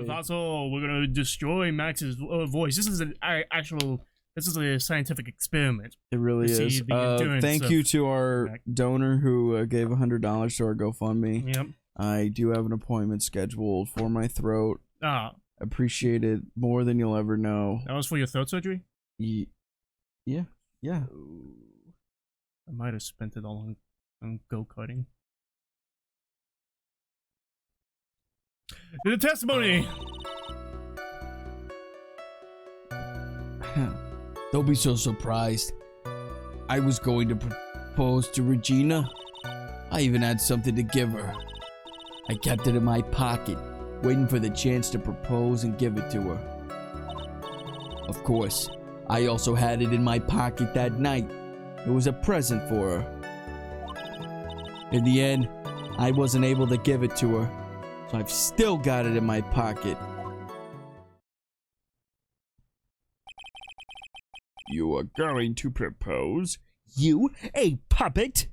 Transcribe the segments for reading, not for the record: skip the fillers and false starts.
If also, we're gonna destroy Max's voice. This is an actual. This is a scientific experiment. It really To see is. the endurance Thank of you to our Max. donor who gave $100 to our GoFundMe. Yep. I do have an appointment scheduled for my throat. Ah, Appreciate it more than you'll ever know. that was for your throat surgery? Yeah. Yeah. I might have spent it all on go-karting. The testimony! Don't be so surprised. I was going to propose to Regina. I even had something to give her. I kept it in my pocket, waiting for the chance to propose and give it to her. Of course, I also had it in my pocket that night. It was a present for her. In the end, I wasn't able to give it to her, so I've still got it in my pocket. You are going to propose? You, a puppet?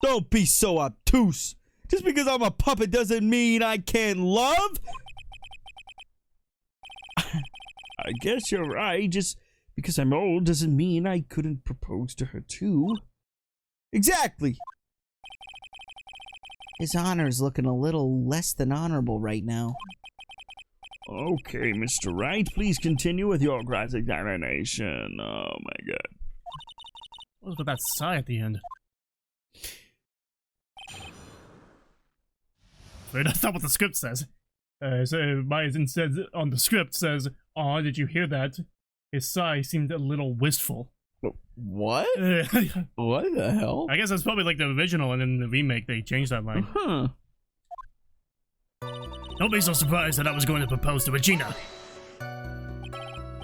Don't be so obtuse. Just because I'm a puppet doesn't mean I can't love. I guess you're right. Just because I'm old doesn't mean I couldn't propose to her too. Exactly. His honor is looking a little less than honorable right now. Okay, Mr. Wright, please continue with your cross-examination. Oh my god. What was with that sigh at the end? Wait, that's not what the script says. So Myzen says on the script says, "Aw, did you hear that?" His sigh seemed a little wistful. What? I What the hell? guess that's probably like the original, and then the remake they changed that line. Huh. Don't be so surprised that I was going to propose to Regina.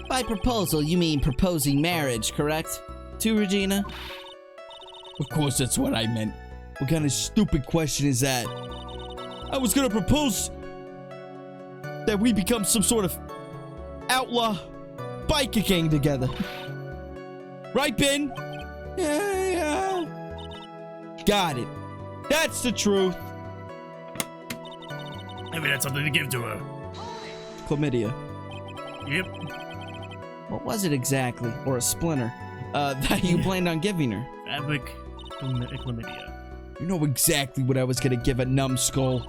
By proposal, you mean proposing marriage, correct? To Regina? Of course that's what I meant. What kind of stupid question is that? I was gonna propose that we become some sort of outlaw biker gang together. Right, Ben? Yeah. Got it. That's the truth. Maybe that's something to give to her. Chlamydia. Yep. What was it exactly? Or a splinter. That you planned on giving her. Fabric chlamydia. You know exactly what I was gonna give a numbskull.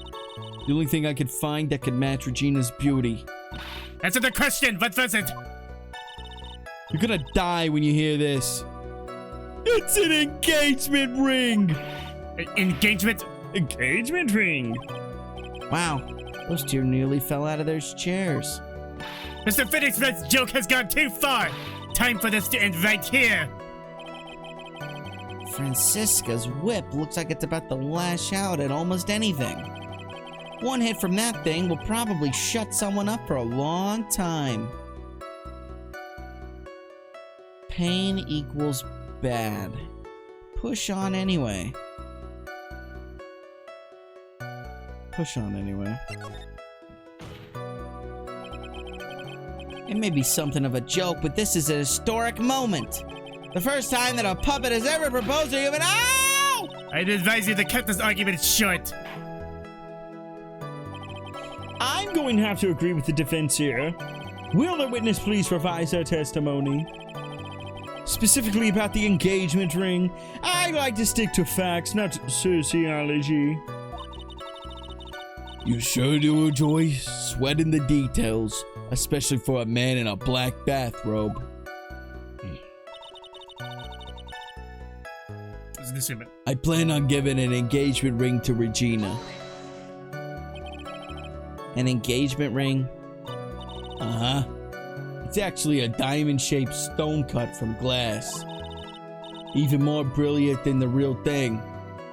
The only thing I could find that could match Regina's beauty. Answer the question. What was it? You're gonna die when you hear this. It's an engagement ring! Engagement. Engagement ring? Wow, those two nearly fell out of their chairs. Mr. Phoenixman's joke has gone too far. Time for this to end right here. Francisca's whip looks like it's about to lash out at almost anything. One hit from that thing will probably shut someone up for a long time. Pain equals bad. Push on anyway. Push on anyway. It may be something of a joke, but this is a historic moment. The first time that a puppet has ever proposed to a human. Ow! I'd advise you to cut this argument short. I'm going to have to agree with the defense here. Will the witness please revise their testimony? Specifically about the engagement ring, I like to stick to facts, not sociology. You sure do enjoy sweating the details, especially for a man in a black bathrobe. This is the statement. I plan on giving an engagement ring to Regina. An engagement ring? Uh-huh. It's actually a diamond-shaped stone cut from glass. Even more brilliant than the real thing.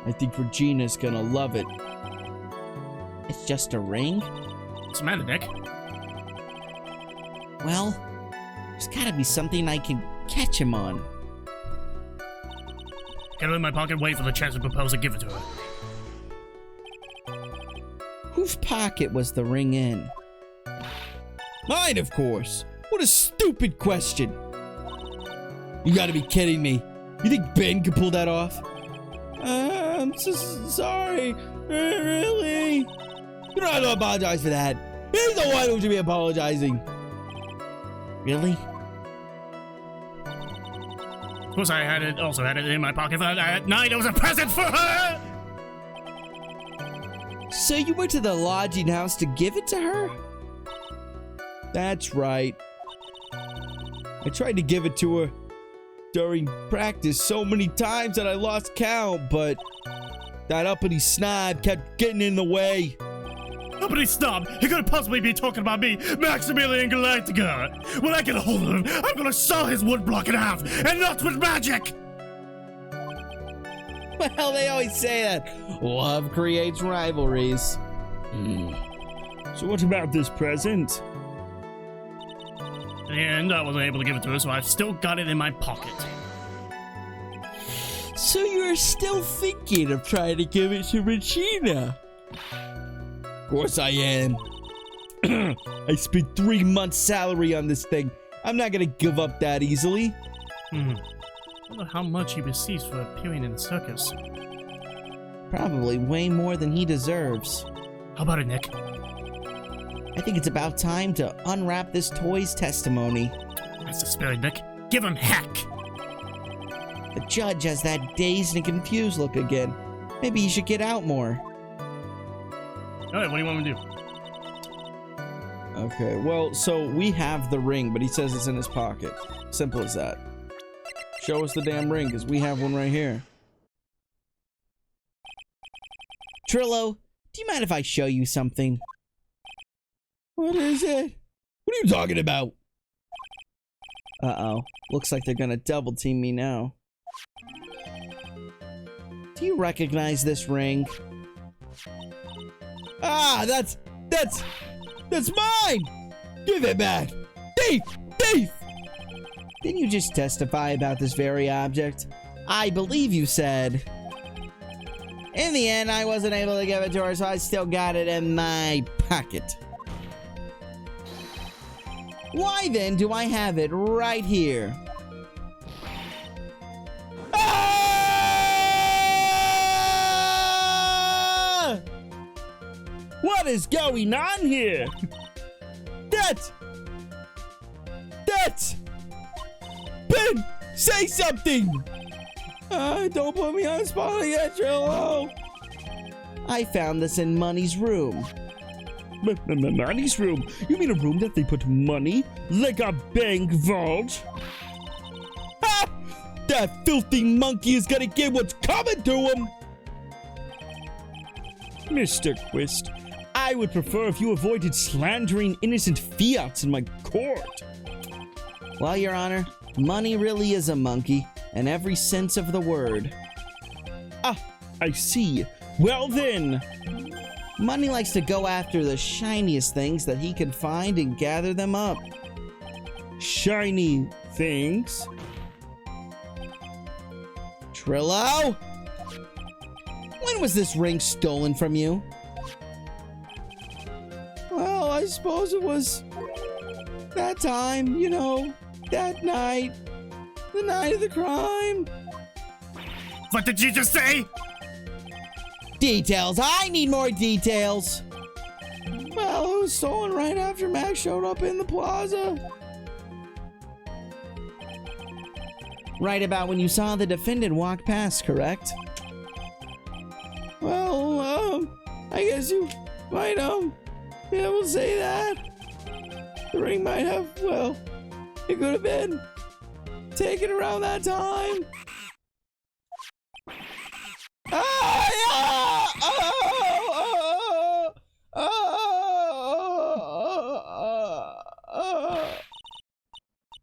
I think Regina's gonna love it. It's just a ring? What's the matter, Nick? Well, there's gotta be something I can catch him on. Get it in my pocket, wait for the chance to propose and give it to her. Whose pocket was the ring in? Mine, of course. What a stupid question. You gotta be kidding me. You think Ben could pull that off? I'm so sorry. Really? You don't have to apologize for that. He's the one who should be apologizing. Really? Of course, I also had it in my pocket that night. It was a present for her! So you went to the lodging house to give it to her? That's right. I tried to give it to her during practice so many times that I lost count, but that uppity snob kept getting in the way. Uppity snob! He couldn't possibly be talking about me, Maximilian Galactica! When I get a hold of him, I'm gonna saw his woodblock in half, and not with magic! Well, they always say that love creates rivalries. So what about this present? And I wasn't able to give it to her, so I've still got it in my pocket. So you're still thinking of trying to give it to Regina? Of course I am. I spent 3 months' salary on this thing. I'm not gonna give up that easily. I wonder how much he receives for appearing in the circus. Probably way more than he deserves. How about it, Nick? I think it's about time to unwrap this toy's testimony. That's the spirit, Nick. Give him heck! The judge has that dazed and confused look again. Maybe he should get out more. Alright, what do you want me to do? Okay, well, so we have the ring, but he says it's in his pocket. Simple as that. Show us the damn ring, because we have one right here. Trillo, do you mind if I show you something? What is it? What are you talking about? Uh-oh. Looks like they're gonna double team me now. Do you recognize this ring? Ah, that's mine! Give it back! Thief! Thief! Didn't you just testify about this very object? I believe you said. In the end, I wasn't able to give it to her, so I still got it in my pocket. Why then do I have it right here? Ah! What is going on here? Ben, say something! Don't put me on the spot yet, Trillo. I found this in Money's room. Money's room? You mean a room that they put money? Like a bank vault? Ha! That filthy monkey is gonna get what's coming to him! Mr. Quist, I would prefer if you avoided slandering innocent fiats in my court. Well, Your Honor, Money really is a monkey, in every sense of the word. Ah, I see. Well then. Money likes to go after the shiniest things that he can find and gather them up. Shiny things? Trillo? When was this ring stolen from you? Well, I suppose it was that time, you know, that night. The night of the crime. What did you just say? Details. I need more details. Well, it was stolen right after Max showed up in the plaza. Right about when you saw the defendant walk past, correct? Well, I guess you might, be able to say that. The ring might have, well, it could have been taken around that time.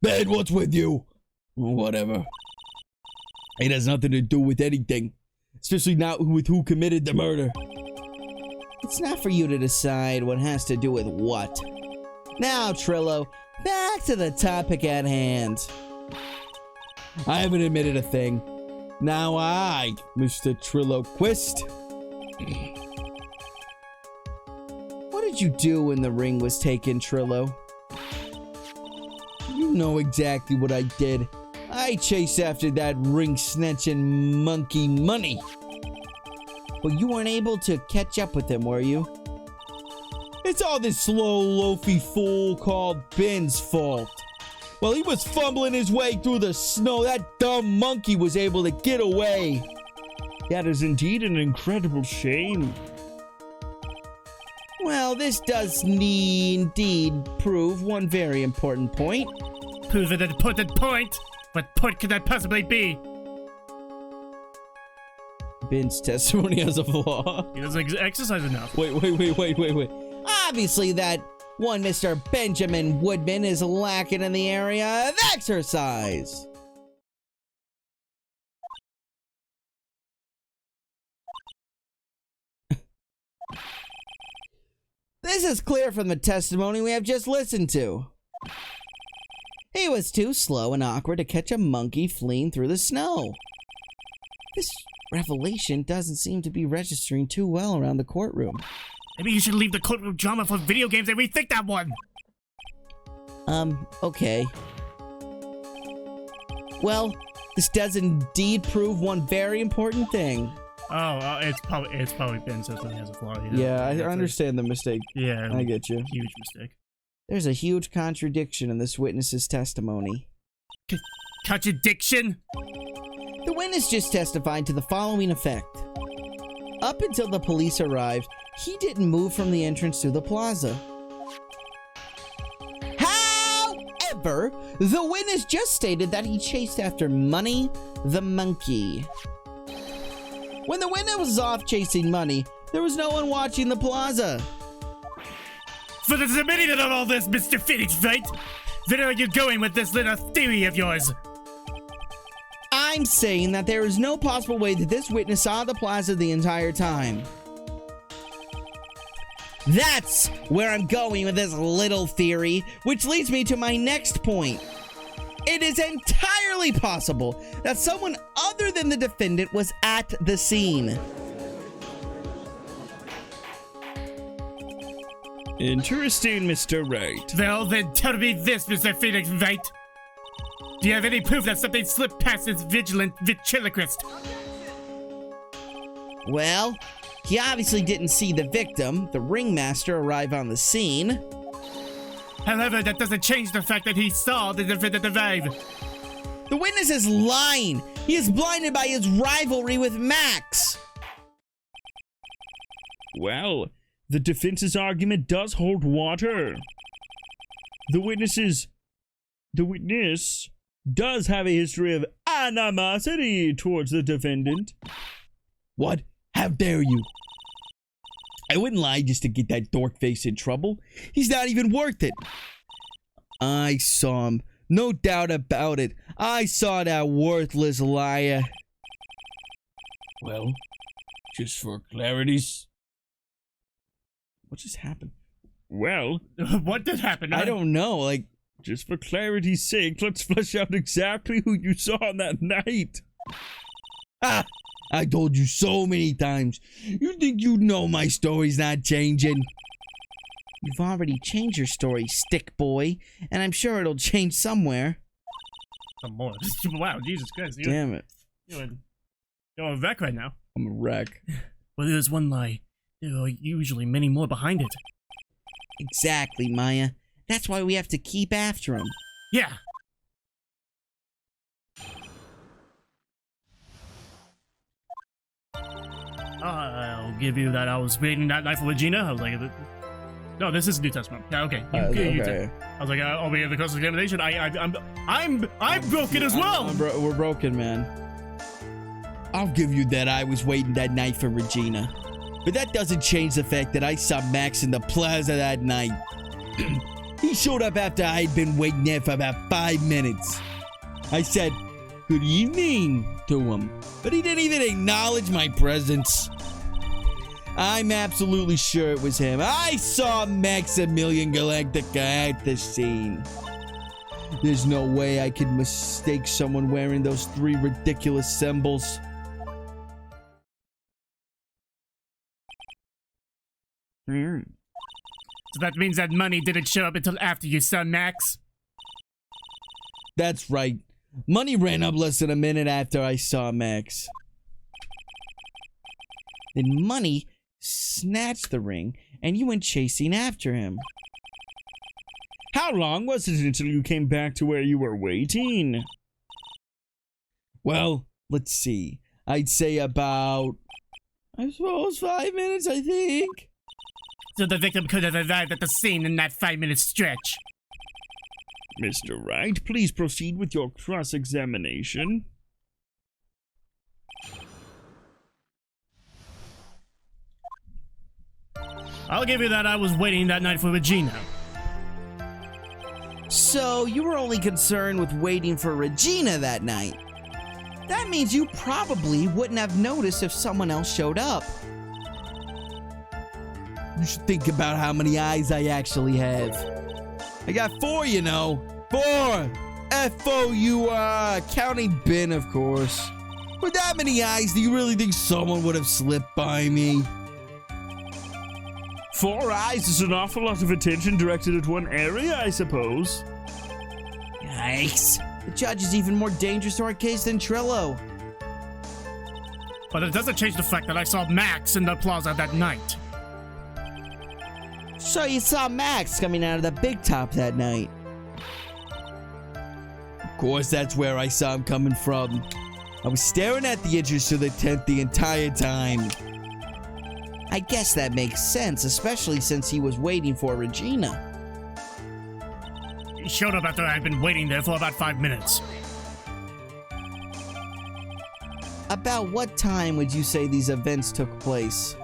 Ben, what's with you? Whatever. It has nothing to do with anything. Especially not with who committed the murder. It's not for you to decide what has to do with what. Now, Trillo, back to the topic at hand. I haven't admitted a thing. Now I, Mr. Trillo Quist. What did you do when the ring was taken, Trillo? You know exactly what I did. I chased after that ring-snatching monkey Money. But you weren't able to catch up with him, were you? It's all this slow, loafy fool called Ben's fault. Well, he was fumbling his way through the snow. That dumb monkey was able to get away. That is indeed an incredible shame. Well, this does indeed prove one very important point. Prove an important point? What point could that possibly be? Ben's testimony has a flaw. He doesn't exercise enough. Wait. Obviously, that one Mr. Benjamin Woodman is lacking in the area of exercise. This is clear from the testimony we have just listened to. He was too slow and awkward to catch a monkey fleeing through the snow. This revelation doesn't seem to be registering too well around the courtroom. Maybe you should leave the courtroom drama for video games and rethink that one. Okay. Well, this does indeed prove one very important thing. Oh, it's probably Ben says when he has a flaw. You know? Yeah, I understand the mistake. Yeah, I get you. Huge mistake. There's a huge contradiction in this witness's testimony. Contradiction? The witness just testified to the following effect. Up until the police arrived, he didn't move from the entrance to the plaza. However, the witness just stated that he chased after Money the monkey. When the witness was off chasing Money, there was no one watching the plaza. For the minute of all this, Mr. Phoenix, right? Where are you going with this little theory of yours? I'm saying that there is no possible way that this witness saw the plaza the entire time. That's where I'm going with this little theory, which leads me to my next point. It is entirely possible that someone other than the defendant was at the scene. Interesting, Mr. Wright. Well, then tell me this, Mr. Phoenix, right? Do you have any proof that something slipped past this vigilant ventriloquist? Well, he obviously didn't see the victim, the ringmaster, arrive on the scene. However, that doesn't change the fact that he saw the defendant arrive. The witness is lying. He is blinded by his rivalry with Max. Well, the defense's argument does hold water. The witness does have a history of animosity towards the defendant. What? How dare you? I wouldn't lie just to get that dork face in trouble. He's not even worth it. I saw him. No doubt about it. I saw that worthless liar. Well, just for clarity's... What just happened? Well, What did happen? I don't know. Like, just for clarity's sake, let's flesh out exactly who you saw on that night. I told you so many times. You think you know my story's not changing? You've already changed your story, stick boy, and I'm sure it'll change somewhere. Some more. Wow, Jesus Christ. Damn it. You're a wreck right now. I'm a wreck. Well, there's one lie. There are usually many more behind it. Exactly, Maya. That's why we have to keep after him. Yeah. I'll give you that. I was reading that night for Regina. I was like, no, this is New Testament. Yeah, okay. Okay. I was like, oh, we have the cross-examination. I'm broken as well. We're broken, man. I'll give you that. I was waiting that night for Regina. But that doesn't change the fact that I saw Max in the plaza that night. He showed up after I'd been waiting there for about 5 minutes. I said, "Good evening," to him, but he didn't even acknowledge my presence. I'm absolutely sure it was him. I saw Maximilian Galactica at the scene. There's no way I could mistake someone wearing those 3 ridiculous symbols. So that means that money didn't show up until after you saw Max? That's right. Money ran up less than a minute after I saw Max. Then Money snatched the ring and you went chasing after him. How long was it until you came back to where you were waiting? Well, let's see. I'd say about, I suppose, 5 minutes, I think. So the victim could have arrived at the scene in that 5-minute stretch. Mr. Wright, please proceed with your cross-examination. I'll give you that I was waiting that night for Regina. So you were only concerned with waiting for Regina that night. That means you probably wouldn't have noticed if someone else showed up. You should think about how many eyes I actually have. I got 4, you know. 4! F-O-U-R, counting Ben, of course. With that many eyes, do you really think someone would have slipped by me? 4 eyes is an awful lot of attention directed at one area, I suppose. Yikes. The judge is even more dangerous to our case than Trillo. But it doesn't change the fact that I saw Max in the plaza that night. So you saw Max coming out of the big top that night. Of course, that's where I saw him coming from. I was staring at the entrance to the tent the entire time. I guess that makes sense, especially since he was waiting for Regina. He showed up after I'd been waiting there for about 5 minutes. About what time would you say these events took place?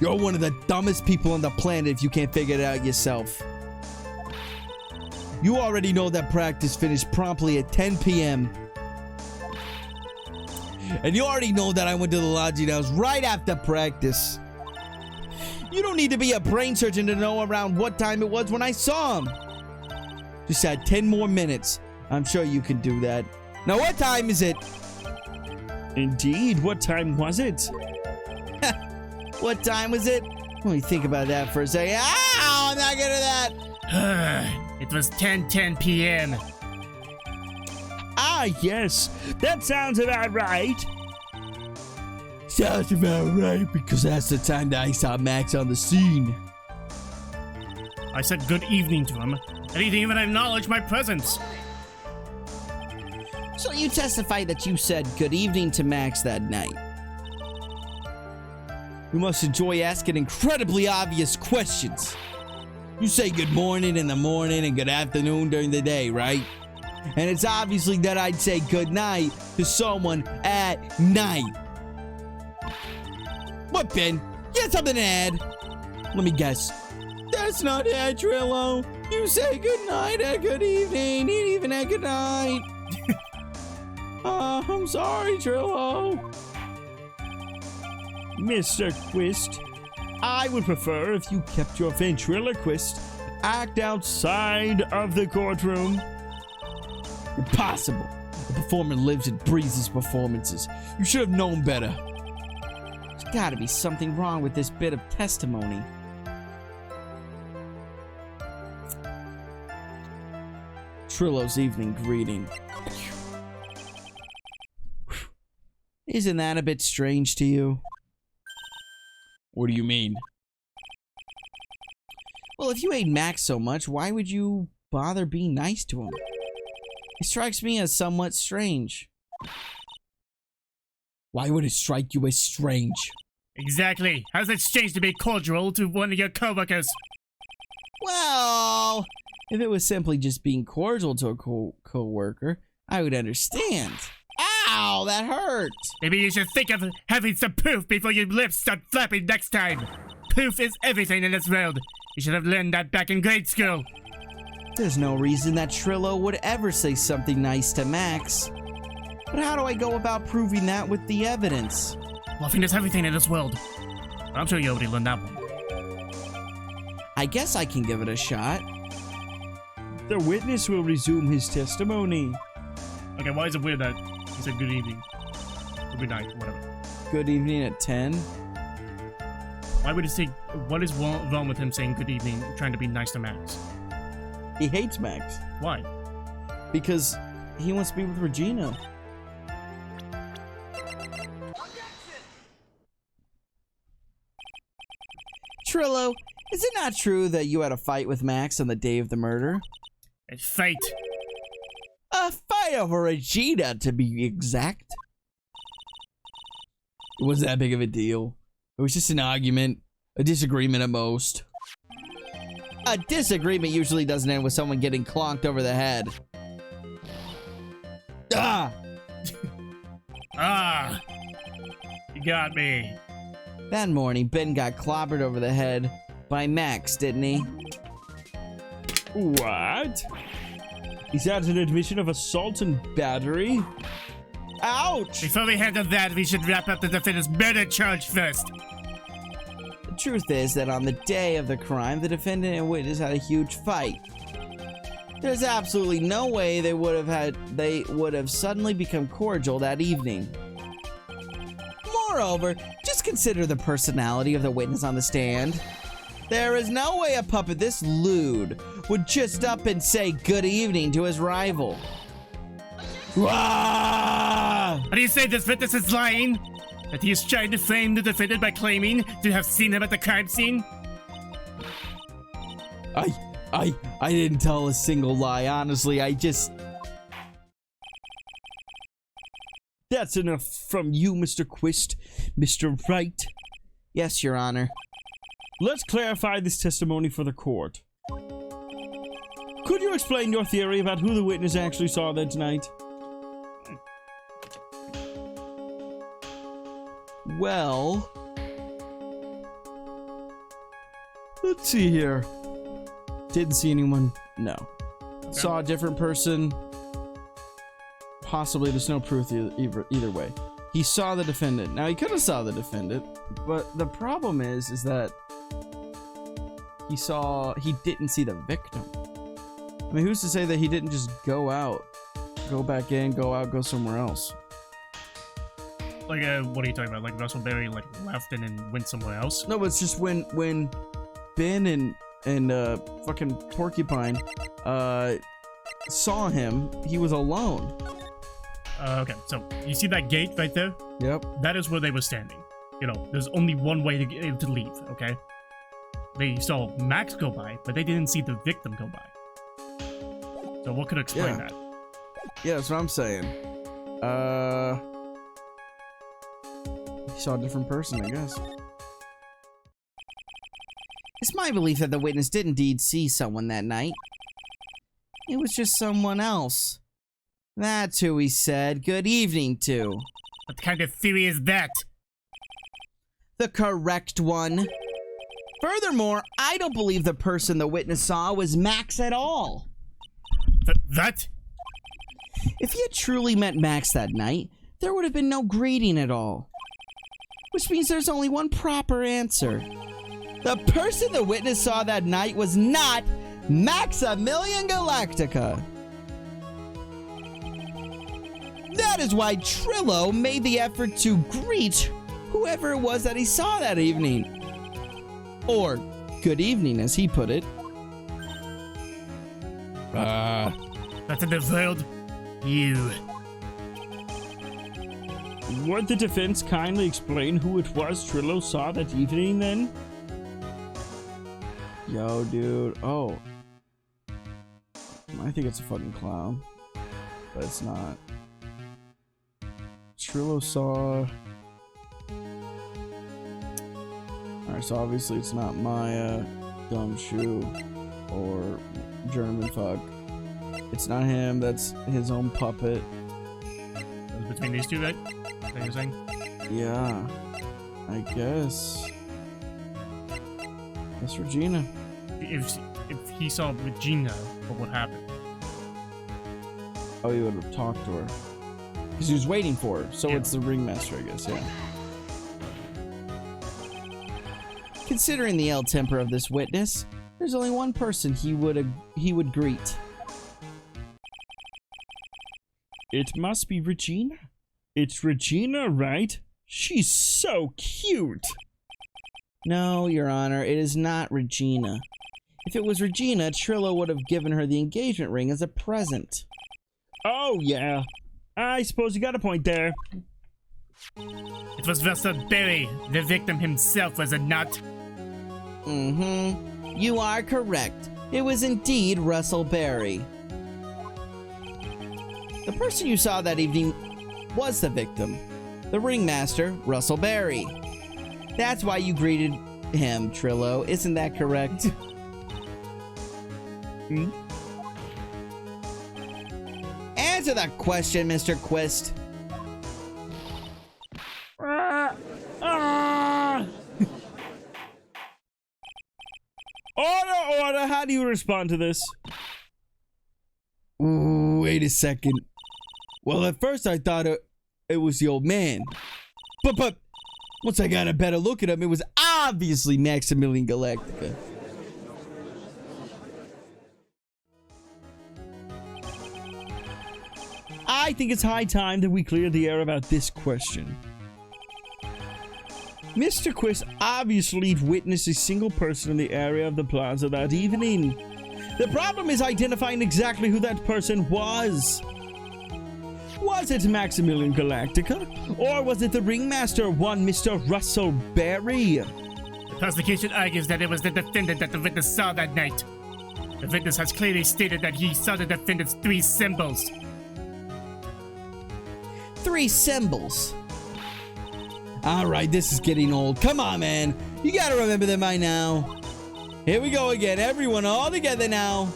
You're one of the dumbest people on the planet if you can't figure it out yourself. You already know that practice finished promptly at 10 p.m. And you already know that I went to the lodging house right after practice. You don't need to be a brain surgeon to know around what time it was when I saw him. Just add 10 more minutes. I'm sure you can do that. Now, what time is it? Indeed, what time was it? What time was it? Let me think about that for a second. Ow, I'm not good at that. It was 10:10 p.m. Ah, yes, that sounds about right. Sounds about right, because that's the time that I saw Max on the scene. I said good evening to him, and he didn't even acknowledge my presence. So you testify that you said good evening to Max that night. You must enjoy asking incredibly obvious questions. You say good morning in the morning and good afternoon during the day, right? And it's obviously that I'd say good night to someone at night. What, Ben? You got something to add? Let me guess. That's not it, Trillo. You say good night and good evening, and even at good night. I'm sorry, Trillo. Mr. Quist, I would prefer if you kept your ventriloquist act outside of the courtroom. Impossible. The performer lives and breathes his performances. You should have known better. There's gotta be something wrong with this bit of testimony. Trillo's evening greeting. Isn't that a bit strange to you? What do you mean? Well, if you hate Max so much, why would you bother being nice to him? It strikes me as somewhat strange. Why would it strike you as strange? Exactly. How's it strange to be cordial to one of your coworkers? Well, if it was simply just being cordial to a co-worker, I would understand. Ow, that hurt. Maybe you should think of having some poof before your lips start flapping next time. Poof is everything in this world. You should have learned that back in grade school. There's no reason that Trillo would ever say something nice to Max. But how do I go about proving that with the evidence? Bluffing is everything in this world. I'm sure you already learned that one. I guess I can give it a shot. The witness will resume his testimony. Okay, why is it weird that he said good evening? Or good night, whatever. Good evening at 10. Why would he say, what is wrong with him saying good evening, trying to be nice to Max? He hates Max. Why? Because he wants to be with Regina. Trillo, is it not true that you had a fight with Max on the day of the murder? It's fate. A fight over Regina, to be exact. It wasn't that big of a deal. It was just an argument, a disagreement at most. A disagreement usually doesn't end with someone getting clonked over the head. Ah! Ah! You got me. That morning, Ben got clobbered over the head by Max, didn't he? What? Is that an admission of assault and battery? Ouch! Before we handle that, we should wrap up the defendant's murder charge first. The truth is that on the day of the crime, the defendant and witness had a huge fight. There's absolutely no way they would have suddenly become cordial that evening. Moreover, just consider the personality of the witness on the stand. There is no way a puppet this lewd would just up and say good evening to his rival. How do you say this witness is lying? That he is trying to frame the defendant by claiming to have seen him at the crime scene? I didn't tell a single lie, honestly. That's enough from you, Mr. Quist. Mr. Wright. Yes, Your Honor. Let's clarify this testimony for the court. Could you explain your theory about who the witness actually saw that night? Well, Let's see here. Didn't see anyone. No. saw a different person. Possibly, there's no proof either way. He saw the defendant. Now, he could have saw the defendant, but the problem is that he didn't see the victim. I mean, who's to say that he didn't just go out, go back in, go out, go somewhere else? Like, what are you talking about? Like Russell Berry, like, left and then went somewhere else? No, it's just when Ben and fucking Porcupine saw him, he was alone. Okay, so you see that gate right there? Yep. That is where they were standing. You know, there's only one way to leave, okay? They saw Max go by, but they didn't see the victim go by. So what could explain that? Yeah, that's what I'm saying. He saw a different person, I guess. it's my belief that the witness did indeed see someone that night. It was just someone else. That's who he said good evening to. What kind of theory is that? The correct one. Furthermore, I don't believe the person the witness saw was Max at all. That? If he had truly met Max that night, there would have been no greeting at all. Which means there's only one proper answer. The person the witness saw that night was not Maximilian Galactica. That is why Trillo made the effort to greet whoever it was that he saw that evening. Or, good evening, as he put it. That's in the world. You. Would the defense kindly explain who it was Trillo saw that evening then? Yo, dude. Oh. I think it's a fucking clown. But it's not. Trillo saw... Alright, so obviously it's not Maya, Dumb Shoe, or German fuck. It's not him, that's his own puppet. It was between these two, right? Is that what you're saying? Yeah. I guess. That's Regina. If he saw Regina, what would happen? Oh, he would have talked to her. Because he was waiting for her, so Yeah. it's the ringmaster, I guess, yeah. Considering the ill temper of this witness, there's only one person he would greet. It must be Regina. It's Regina, right? She's so cute. No, Your Honor, it is not Regina. If it was Regina, Trillo would have given her the engagement ring as a present. Oh, yeah. I suppose you got a point there. It was Russell Berry, the victim himself, was it not? Mm-hmm. You are correct. It was indeed Russell Berry. The person you saw that evening was the victim, the ringmaster, Russell Berry. That's why you greeted him, Trillo. Isn't that correct? Hmm? Answer that question, Mr. Quist. Order! How do you respond to this? Ooh, wait a second. Well, at first I thought it was the old man. But once I got a better look at him, it was obviously Maximilian Galactica. I think it's high time that we clear the air about this question. Mr. Quist obviously witnessed a single person in the area of the plaza that evening. The problem is identifying exactly who that person was. Was it Maximilian Galactica? Or was it the ringmaster, one Mr. Russell Berry? The prosecution argues that it was the defendant that the witness saw that night. The witness has clearly stated that he saw the defendant's 3 symbols. 3 symbols. Alright, this is getting old. Come on, man. You gotta remember them by now. Here we go again. Everyone all together now.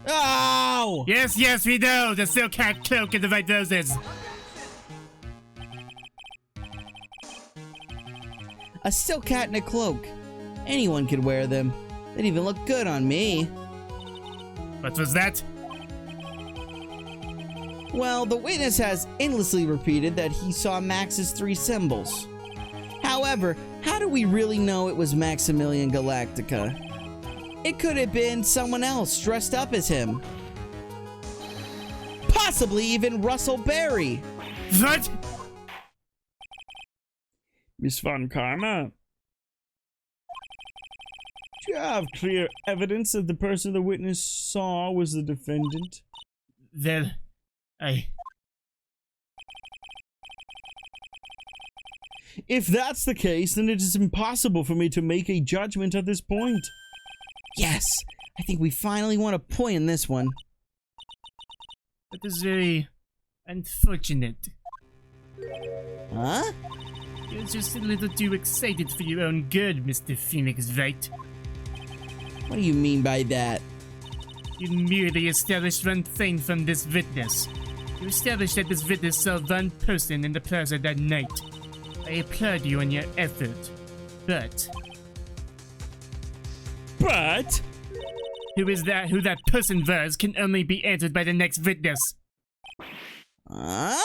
Ow! Yes, we know. The silk hat, cloak, and the white roses. A silk hat and a cloak. Anyone could wear them. They'd even look good on me. What was that? Well, the witness has endlessly repeated that he saw Max's 3 symbols. However, how do we really know it was Maximilian Galactica? It could have been someone else dressed up as him. Possibly even Russell Berry. What? Miss Von Karma, do you have clear evidence that the person the witness saw was the defendant? Well, If that's the case, then it is impossible for me to make a judgment at this point. Yes, I think we finally won a point in this one. that is very unfortunate. Huh? You're just a little too excited for your own good, Mr. Phoenix Wright. What do you mean by that? You merely established one thing from this witness. You established that this witness saw one person in the plaza that night. I applaud you on your effort. But who that person was can only be answered by the next witness. Huh?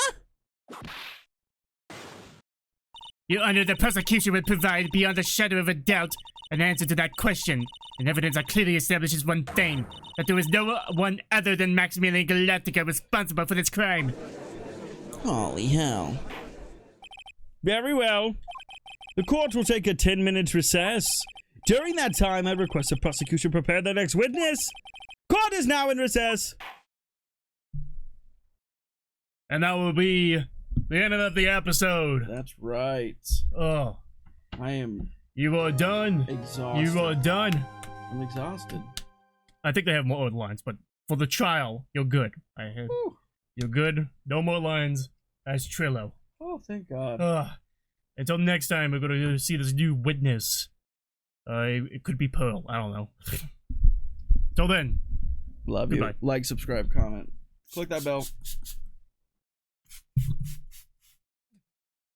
Your Honor, the prosecution will provide, beyond a shadow of a doubt, an answer to that question. And evidence that clearly establishes one thing, that there was no one other than Maximilian Galactica responsible for this crime. Holy hell. Very well. The court will take a 10-minute recess. During that time, I request the prosecution prepare the next witness. Court is now in recess. And that will be the end of the episode. That's right. Oh, I am you are done. exhausted. You are done. I'm exhausted. I think they have more lines, but for the trial, you're good. You're good. No more lines as Trillo. Oh, thank God. Until next time, we're gonna see this new witness. It could be Pearl. I don't know. Till then. Love Goodbye. you. Like, subscribe, comment. Click that bell.